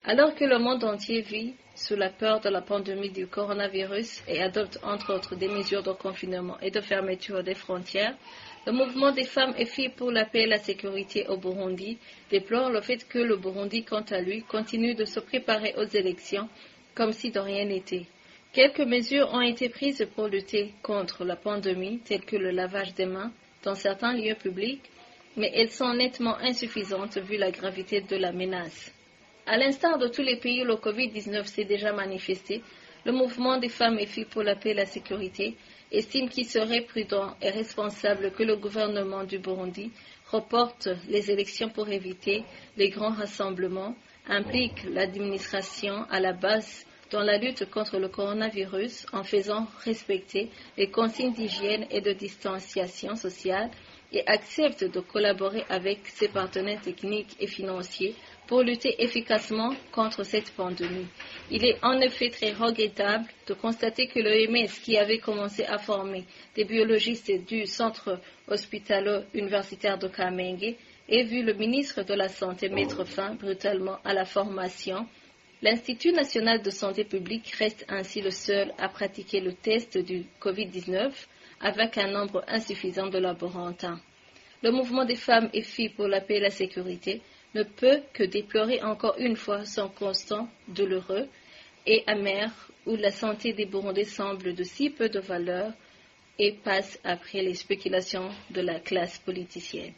Alors que le monde entier vit sous la peur de la pandémie du coronavirus et adopte entre autres des mesures de confinement et de fermeture des frontières, le mouvement des femmes et filles pour la paix et la sécurité au Burundi déplore le fait que le Burundi, quant à lui, continue de se préparer aux élections comme si de rien n'était. Quelques mesures ont été prises pour lutter contre la pandémie, telles que le lavage des mains dans certains lieux publics, mais elles sont nettement insuffisantes vu la gravité de la menace. À l'instar de tous les pays où le Covid-19 s'est déjà manifesté, le mouvement des femmes et filles pour la paix et la sécurité estime qu'il serait prudent et responsable que le gouvernement du Burundi reporte les élections pour éviter les grands rassemblements, implique l'administration à la base dans la lutte contre le coronavirus en faisant respecter les consignes d'hygiène et de distanciation sociale et accepte de collaborer avec ses partenaires techniques et financiers pour lutter efficacement contre cette pandémie. Il est en effet très regrettable de constater que l'OMS, qui avait commencé à former des biologistes du centre hospitalo-universitaire de Kamenge, ait vu le ministre de la Santé mettre fin brutalement à la formation. L'Institut national de santé publique reste ainsi le seul à pratiquer le test du Covid-19 avec un nombre insuffisant de laborantins. Le mouvement des femmes et filles pour la paix et la sécurité ne peut que déplorer encore une fois son constat douloureux et amer où la santé des Burundais semble de si peu de valeur et passe après les spéculations de la classe politicienne.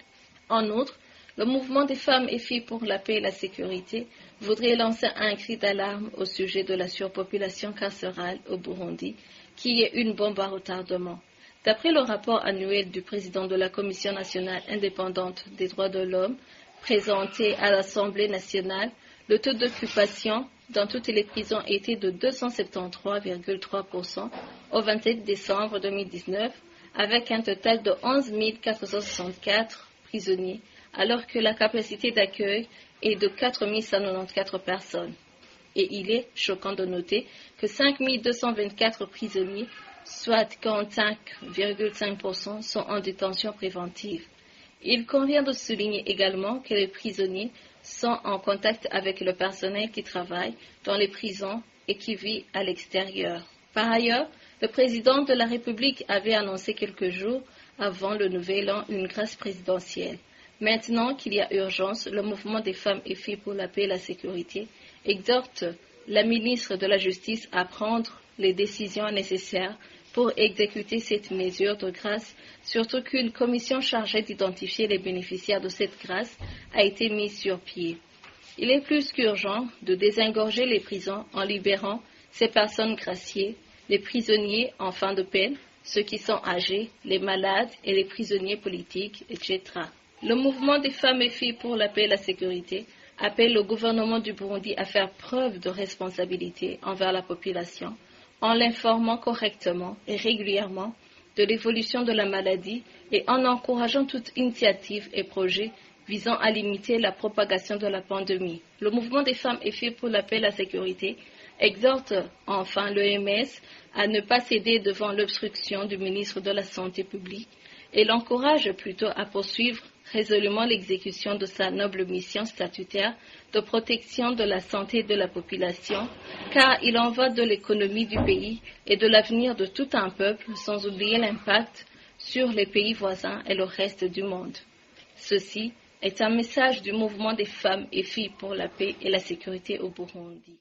En outre, le mouvement des femmes et filles pour la paix et la sécurité voudrait lancer un cri d'alarme au sujet de la surpopulation carcérale au Burundi, qui est une bombe à retardement. D'après le rapport annuel du président de la Commission nationale indépendante des droits de l'homme, présenté à l'Assemblée nationale, le taux d'occupation dans toutes les prisons était de 273,3% au 27 décembre 2019, avec un total de 11 464 prisonniers, alors que la capacité d'accueil est de 4 194 personnes. Et il est choquant de noter que 5 224 prisonniers, soit 45,5%, sont en détention préventive. Il convient de souligner également que les prisonniers sont en contact avec le personnel qui travaille dans les prisons et qui vit à l'extérieur. Par ailleurs, le président de la République avait annoncé quelques jours avant le Nouvel An une grâce présidentielle. Maintenant qu'il y a urgence, le mouvement des femmes et filles pour la paix et la sécurité exhorte la ministre de la Justice à prendre les décisions nécessaires pour exécuter cette mesure de grâce, surtout qu'une commission chargée d'identifier les bénéficiaires de cette grâce a été mise sur pied. Il est plus qu'urgent de désengorger les prisons en libérant ces personnes graciées, les prisonniers en fin de peine, ceux qui sont âgés, les malades et les prisonniers politiques, etc. Le mouvement des femmes et filles pour la paix et la sécurité appelle le gouvernement du Burundi à faire preuve de responsabilité envers la population en l'informant correctement et régulièrement de l'évolution de la maladie et en encourageant toute initiative et projet visant à limiter la propagation de la pandémie. Le mouvement des femmes et filles pour la paix et la sécurité exhorte enfin l'OMS à ne pas céder devant l'obstruction du ministre de la Santé publique et l'encourage plutôt à poursuivre résolument l'exécution de sa noble mission statutaire de protection de la santé de la population, car il en va de l'économie du pays et de l'avenir de tout un peuple, sans oublier l'impact sur les pays voisins et le reste du monde. Ceci est un message du mouvement des femmes et filles pour la paix et la sécurité au Burundi.